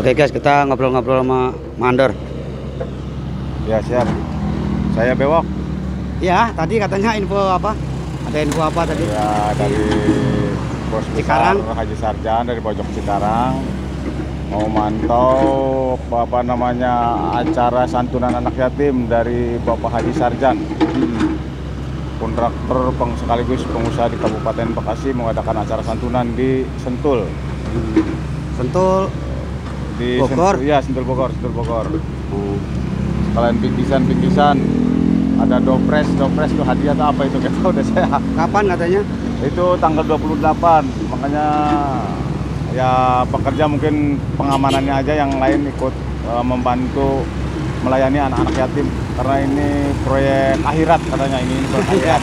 Oke guys, kita ngobrol-ngobrol sama Mandor. Ya siap. Saya Bewok. Ya, tadi katanya info apa? Ada info apa tadi? Ya dari Bos Besar Cikarang. Haji Sarjan dari pojok Cikarang. Mau mantau apa namanya acara santunan anak yatim dari Bapak Haji Sarjan. Kontraktor sekaligus pengusaha di Kabupaten Bekasi mengadakan acara santunan di Sentul. Sentul Di Bogor? Iya, Sentul Bogor. Sekalian bingkisan, ada dopres tuh hadiah atau apa itu kita udah saya. Kapan katanya? Itu tanggal 28, makanya ya pekerja mungkin pengamanannya aja, yang lain ikut membantu melayani anak-anak yatim karena ini proyek akhirat katanya, ini proyek akhirat.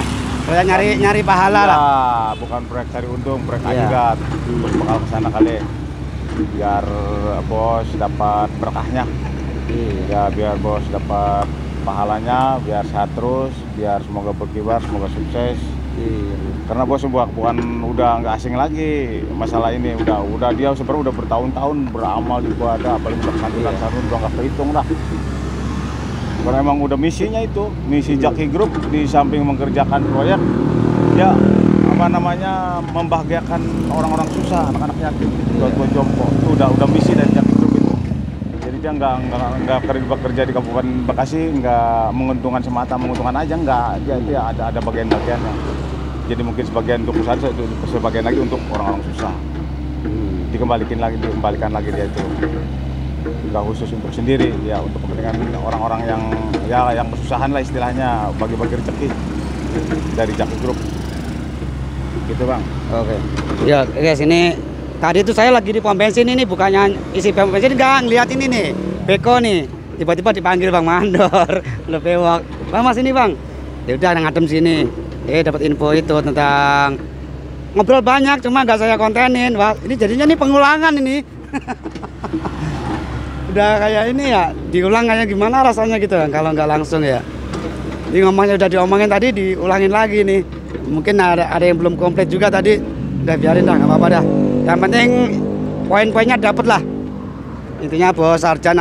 Saya nyari pahala lah. Bukan proyek cari untung, proyek Iya. akhirat. Terus bakal kesana kali biar bos dapat berkahnya. Ya biar bos dapat pahalanya, biar sehat terus, biar semoga berkibar, semoga sukses. Karena bos bukan udah nggak asing lagi masalah ini, udah dia sebenarnya udah bertahun-tahun beramal ibadah, apalagi untuk santunan udah nggak kehitung dah. Karena emang udah misinya itu, misi Jaki Group di samping mengerjakan proyek, ya apa namanya membahagiakan orang-orang susah, anak-anak yatim, buat jompo. Itu udah misi dari Jaki Group itu. Jadi dia nggak bekerja di Kabupaten Bekasi, nggak menguntungkan semata, menguntungkan aja nggak. Dia ada bagian-bagiannya. Jadi mungkin sebagian untuk usaha, sebagian lagi untuk orang-orang susah. Dikembalikan lagi dia itu. Nggak khusus untuk sendiri, ya untuk kepentingan orang-orang yang kesusahan lah istilahnya, bagi-bagi rezeki dari Jaki Group. Gitu bang. Oke. Ya guys, ini tadi itu saya lagi di pom bensin ini, bukannya isi pom bensin, enggak ngeliat ini nih, Beko nih. Tiba-tiba dipanggil Bang Mandor, lo Bewok. Bang Mas ini Bang. Ya udah ngadem sini. Dapat info itu tentang ngobrol banyak, cuma nggak saya kontenin. Wah, ini jadinya nih pengulangan ini. Udah kayak ini ya, diulang kayak gimana rasanya gitu kan kalau nggak langsung ya. Ini ngomongnya udah diomongin tadi, diulangin lagi nih. Mungkin ada yang belum komplit juga tadi. Udah biarin dah, nggak apa-apa dah. Yang penting poin-poinnya dapet lah. Intinya Bos Sarjan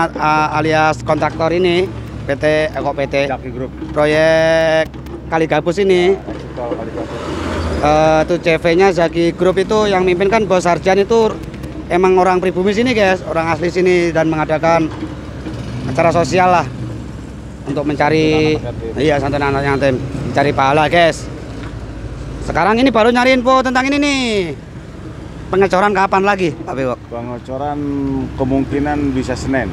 alias kontraktor ini PT Jaki Group. Proyek Kali Gabus ini. Tuh CV-nya Jaki Group itu yang mimpin kan Bos Sarjan itu emang orang pribumi sini guys, orang asli sini, dan mengadakan acara sosial lah untuk mencari santunan anak yatim, mencari pahala guys. Sekarang ini baru nyari info tentang ini nih. Pengecoran kapan lagi, Pak Bewok? Pengecoran kemungkinan bisa Senin.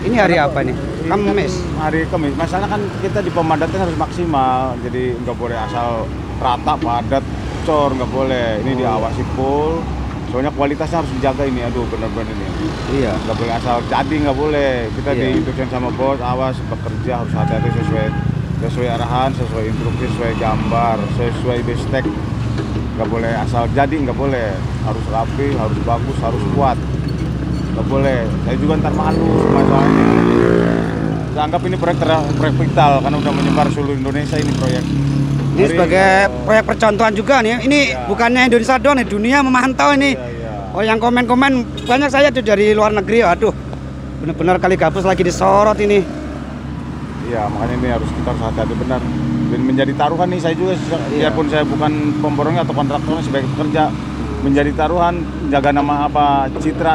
Ini hari apa nih? Kamis. Hari Kamis. Masalah kan kita di pemadatan harus maksimal, jadi nggak boleh asal rata padat cor, nggak boleh. Ini diawasi full. Soalnya kualitasnya harus dijaga ini, aduh bener-bener ini. Iya. Nggak boleh asal jadi, nggak boleh. Kita diinstruksikan sama bos, awas bekerja harus hati-hati sesuai arahan, sesuai instruksi, sesuai gambar, sesuai bestek. Nggak boleh asal jadi, nggak boleh. Harus rapi, harus bagus, harus kuat. Nggak boleh. Saya juga ntar malu masalahnya. Saya anggap ini proyek vital karena udah menyebar seluruh Indonesia ini proyek. Ini sebagai proyek percontohan juga nih. Ini bukannya Indonesia doang nih, dunia memantau ini. Oh, yang komen-komen banyak saya tuh dari luar negeri. Aduh, bener-bener Kali Gabus lagi disorot ini. Iya, makanya ini kita harus hati-hati benar. Menjadi taruhan nih saya juga, biarpun saya bukan pemborongnya atau kontraktornya, sebagai pekerja menjadi taruhan, jaga nama apa,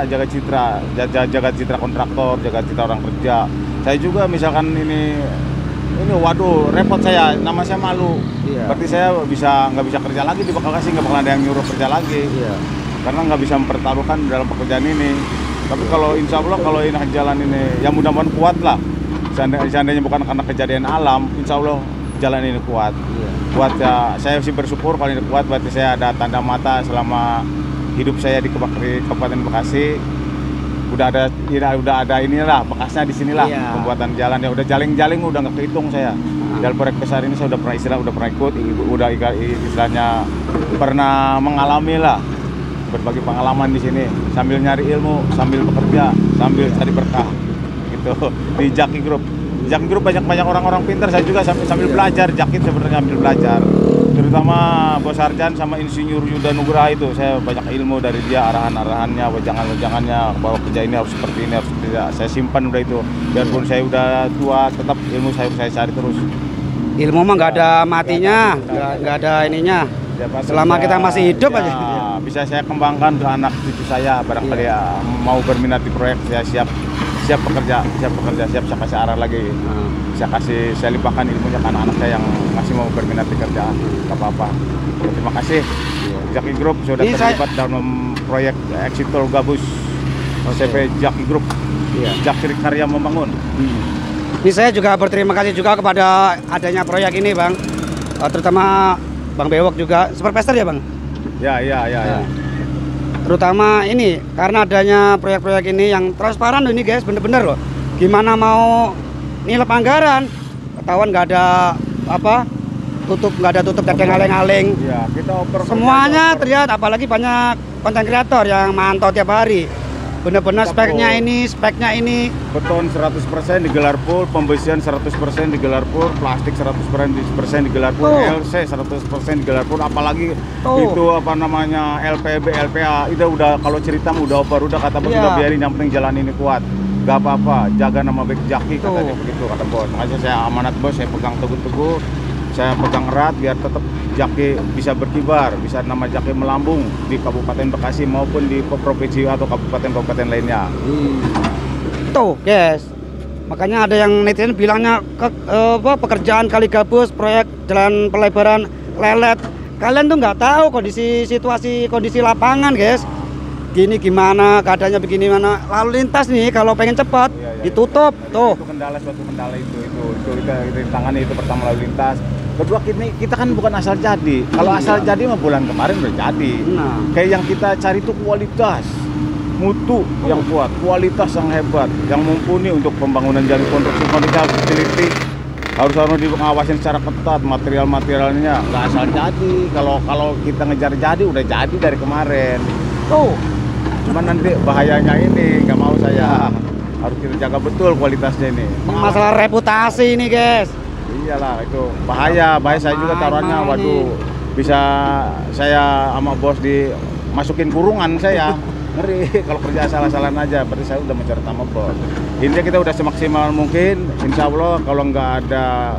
jaga citra kontraktor, jaga citra orang kerja. Saya juga misalkan ini waduh repot saya, nama saya malu. Berarti saya nggak bisa kerja lagi di Bekasi, nggak bakal ada yang nyuruh kerja lagi. Karena nggak bisa mempertaruhkan dalam pekerjaan ini. Tapi kalau insya Allah kalau ini jalan ini, ya mudah-mudahan kuat lah. Seandainya bukan karena kejadian alam, insya Allah jalan ini kuat. Kuat ya, saya sih bersyukur kalau ini kuat, berarti saya ada tanda mata selama hidup saya di Kabupaten Bekasi. Udah ada inilah bekasnya di sinilah pembuatan jalan, ya udah jaling udah nggak kehitung saya. Dalam proyek besar ini saya udah pernah ikut, udah istilahnya pernah mengalami lah, berbagi pengalaman di sini sambil nyari ilmu, sambil bekerja, sambil cari berkah gitu di Jaki Group. Jaki Group banyak orang-orang pintar, saya juga sambil belajar Jaki, sebenarnya sambil belajar. terutama Bos Arjan sama Insinyur Yuda Nugraha itu saya banyak ilmu dari dia, arahan-arahannya, wejangan-wejangannya bahwa kerja ini harus seperti ini, harus seperti itu. Saya simpan udah itu, biarpun saya udah tua tetap ilmu saya cari terus. Ilmu mah nggak ada matinya, nggak ada ininya. Selama kita masih hidup ya, aja. Bisa saya kembangkan ke anak cucu saya, barangkali ya, mau berminat di proyek, saya siap bekerja, siap saya kasih arah lagi. Saya limpahkan ilmunya ke anak-anak saya yang masih mau berminat di kerjaan, nggak apa-apa. Terima kasih Jaki Group sudah terlibat dalam proyek Exit Tol Gabus, CV Jaki Group, Jaki Karya Membangun. Ini saya juga berterima kasih juga kepada adanya proyek ini, Bang. Terutama Bang Bewok juga, supervisor ya, Bang? Ya. Terutama ini karena adanya proyek-proyek ini yang transparan loh ini guys, bener-bener loh. Gimana mau nilai anggaran, ketahuan nggak ada nggak ada tutup dari ngaleng-ngaleng. Ya, kita oper semuanya terlihat, apalagi banyak konten kreator yang mantau tiap hari. Bener-bener speknya ini. Beton 100% digelar full, pembesian 100% digelar full, plastik 100% digelar full, LC 100% digelar full, apalagi itu LPB, LPA, itu udah kalau cerita udah oper, udah kata bos udah biarin, yang penting jalan ini kuat. Gak apa-apa, jaga nama baik Jaki, katanya begitu kata bos. Makanya saya amanat bos, saya pegang teguh-teguh, saya pegang erat biar tetap Jaki bisa berkibar, bisa nama Jaki melambung di Kabupaten Bekasi maupun di provinsi atau kabupaten-kabupaten lainnya. Tuh, guys. Makanya ada yang netizen bilangnya pekerjaan kali gabus, proyek jalan pelebaran lelet. Kalian tuh nggak tahu kondisi lapangan, guys. Gini gimana, keadaannya begini mana. Lalu lintas nih kalau pengen cepat ditutup tuh. Itu suatu kendala itu kita tangani itu pertama lalu lintas. Kedua kita kan bukan asal jadi. Kalau asal jadi mah bulan kemarin udah jadi. Kayak yang kita cari itu kualitas, mutu yang kuat, kualitas yang hebat, yang mumpuni untuk pembangunan jalan konstruksi facility. Harus diawasin secara ketat, materialnya nggak asal jadi. Kalau kita ngejar jadi udah jadi dari kemarin. Tuh. Cuman nanti bahayanya ini nggak mau saya. Harus kita jaga betul kualitasnya ini. Masalah reputasi ini, guys. Iyalah, itu bahaya saya juga taruhannya. Waduh, bisa saya sama bos dimasukin kurungan saya. Ngeri kalau kerja salah-salahan aja, berarti saya udah mencari sama bos. Intinya kita udah semaksimal mungkin, insya Allah kalau nggak ada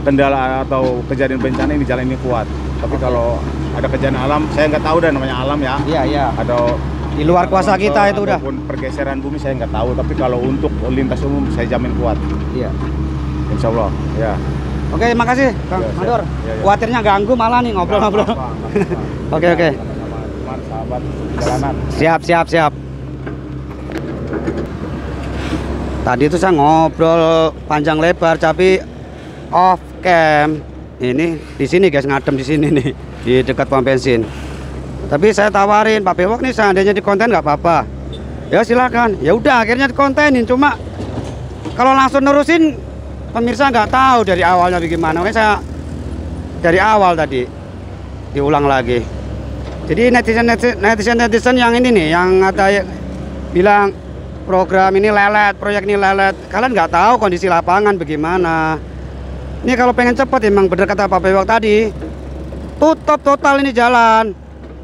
kendala atau kejadian bencana ini jalan ini kuat. Tapi kalau ada kejadian alam, saya nggak tahu namanya alam ya. Iya. Ada di luar kuasa kita itu udah. Ataupun pergeseran bumi saya nggak tahu, tapi kalau untuk lintas umum saya jamin kuat. Iya. Insya Allah, ya. Oke, makasih Kang Mandor. Khawatirnya ganggu malah nih ngobrol-ngobrol. Oke. Teman, sahabat, jalanan. Siap. Tadi itu saya ngobrol panjang lebar, tapi off cam. Ini di sini guys, ngadem di sini nih, di dekat pom bensin. Tapi saya tawarin Pak Bewok nih, seandainya di konten nggak apa-apa. Ya silakan. Ya udah, akhirnya dikontenin. Cuma kalau langsung nerusin, pemirsa nggak tahu dari awalnya bagaimana. Makanya saya dari awal tadi diulang lagi. Jadi netizen yang ini nih, yang ada bilang program ini lelet, proyek ini lelet. Kalian nggak tahu kondisi lapangan bagaimana. Ini kalau pengen cepat, emang bener kata Pak Bewok tadi, tutup total ini jalan.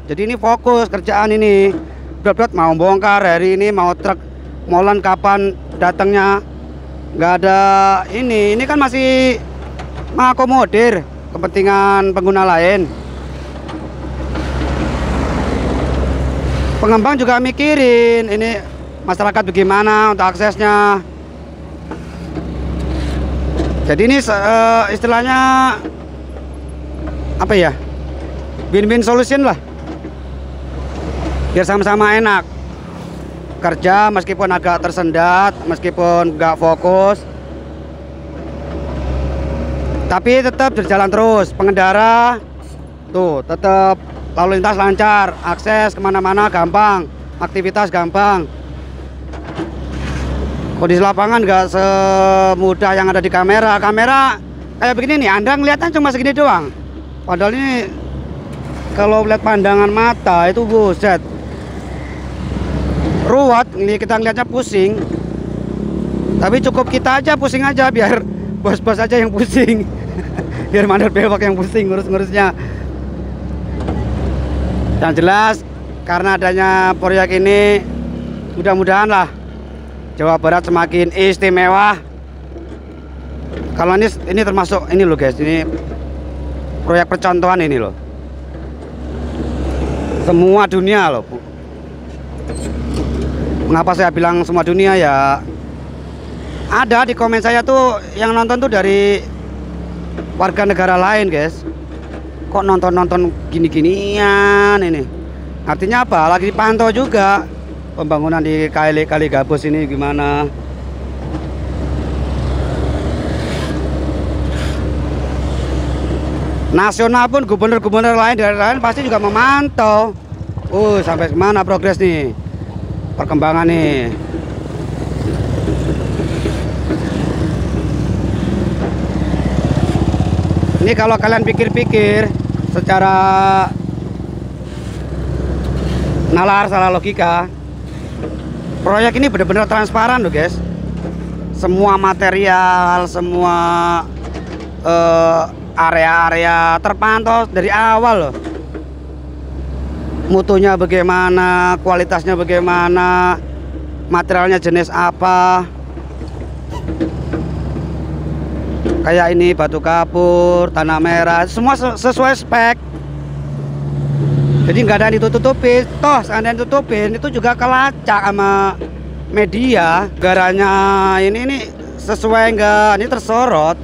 Jadi ini fokus kerjaan ini. Berat mau bongkar hari ini, mau truk molen kapan datangnya. Nggak ada ini kan masih mengakomodir kepentingan pengguna lain. Pengembang juga mikirin ini masyarakat bagaimana untuk aksesnya. Jadi ini istilahnya apa ya, win-win solution lah, biar sama-sama enak kerja, meskipun agak tersendat, meskipun nggak fokus, tapi tetap berjalan terus. Pengendara tuh tetap lalu lintas lancar, akses kemana-mana gampang, aktivitas gampang. Kondisi lapangan nggak semudah yang ada di kamera. Kamera kayak begini nih, Anda ngeliatnya cuma segini doang. Padahal ini kalau lihat pandangan mata itu buset, ruwet, ini kita ngeliatnya pusing. Tapi cukup kita aja pusing aja, biar bos-bos aja yang pusing. biar mandat bewak yang pusing ngurus-ngurusnya. Yang jelas karena adanya proyek ini, mudah-mudahan lah Jawa Barat semakin istimewa. Kalau ini termasuk ini loh guys, ini proyek percontohan ini loh. Semua dunia loh Bu. Mengapa saya bilang semua dunia ya? Ada di komen saya tuh yang nonton tuh dari warga negara lain guys. Kok nonton gini-ginian ini? Artinya apa? Lagi dipantau juga pembangunan di Kali Gabus ini gimana. Nasional pun gubernur-gubernur lain dari lain pasti juga memantau. Sampai kemana progres nih? Perkembangan nih. Ini kalau kalian pikir-pikir secara nalar, salah logika, proyek ini benar-benar transparan loh guys. Semua material, semua area-area terpantau dari awal loh. Mutunya bagaimana, kualitasnya bagaimana, materialnya jenis apa. Kayak ini batu kapur, tanah merah, semua sesuai spek. Jadi nggak ada yang ditutup-tutupin. Toh seandainya ditutupin itu juga kelacak sama media. Negaranya ini sesuai nggak, ini tersorot.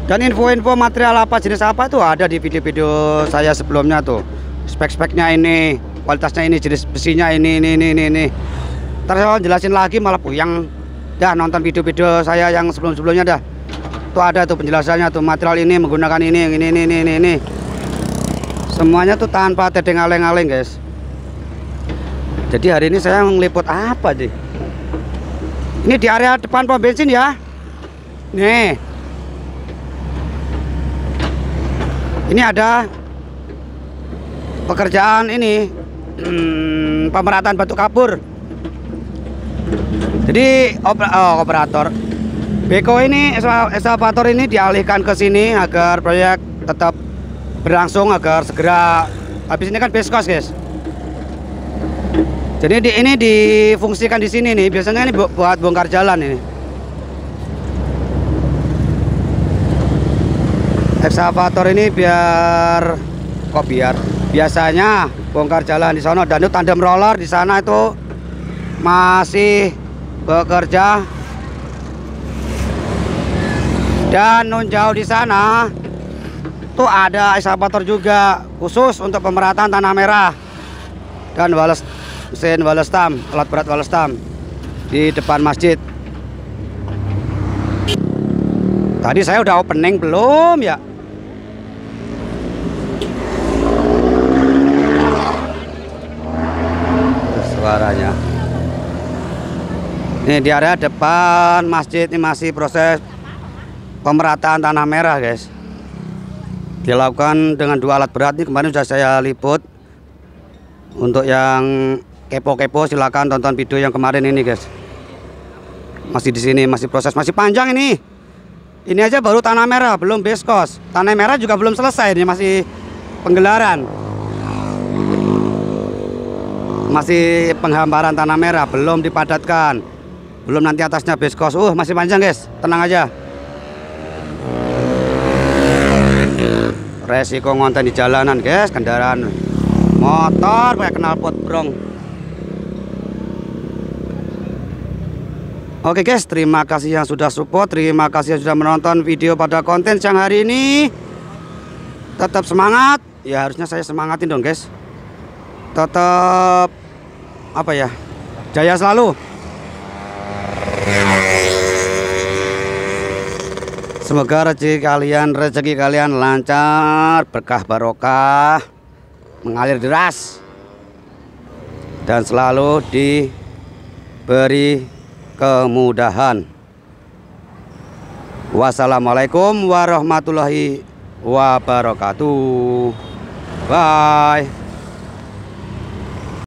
Dan info-info material apa jenis apa tuh ada di video-video saya sebelumnya tuh. Spek-speknya ini, kualitasnya ini, jenis besinya ini. Ntar saya jelasin lagi malah puyang. Dah nonton video-video saya yang sebelum-sebelumnya dah. Tuh ada tuh penjelasannya tuh, material ini menggunakan ini. Semuanya tuh tanpa tedeng aleng-aleng guys. Jadi hari ini saya ngeliput apa sih? Ini di area depan pom bensin ya. Nih. Ini ada pekerjaan ini pemerataan batu kapur. Jadi operator Beko ini, eskavator ini dialihkan ke sini agar proyek tetap berlangsung, agar segera habis. Ini kan beskos guys. Jadi ini difungsikan di sini nih. Biasanya ini buat bongkar jalan ini. Eskavator ini biasanya bongkar jalan di sana, dan itu tandem roller di sana itu masih bekerja. Dan non jauh di sana tuh ada eskavator juga khusus untuk pemerataan tanah merah dan mesin walestam, alat berat walestam di depan masjid. Tadi saya udah opening belum ya? Suaranya. Ini di area depan masjid ini masih proses pemerataan tanah merah guys. Dilakukan dengan 2 alat berat nih, kemarin sudah saya liput. Untuk yang kepo-kepo silakan tonton video yang kemarin ini guys. Masih di sini, masih proses, masih panjang ini. Ini aja baru tanah merah, belum beskos. Tanah merah juga belum selesai, ini masih penggelaran. Masih penghamparan tanah merah, belum dipadatkan. Belum nanti atasnya beskos. Masih panjang guys, tenang aja. Resiko ngonten di jalanan guys, kendaraan motor kayak knalpot brong. Oke guys, terima kasih yang sudah support, terima kasih yang sudah menonton video pada konten siang hari ini. Tetap semangat, ya harusnya saya semangatin dong guys. Tetap apa ya, jaya selalu. Semoga rezeki kalian lancar, berkah barokah, mengalir deras, dan selalu diberi kemudahan. Wassalamualaikum warahmatullahi wabarakatuh. Bye.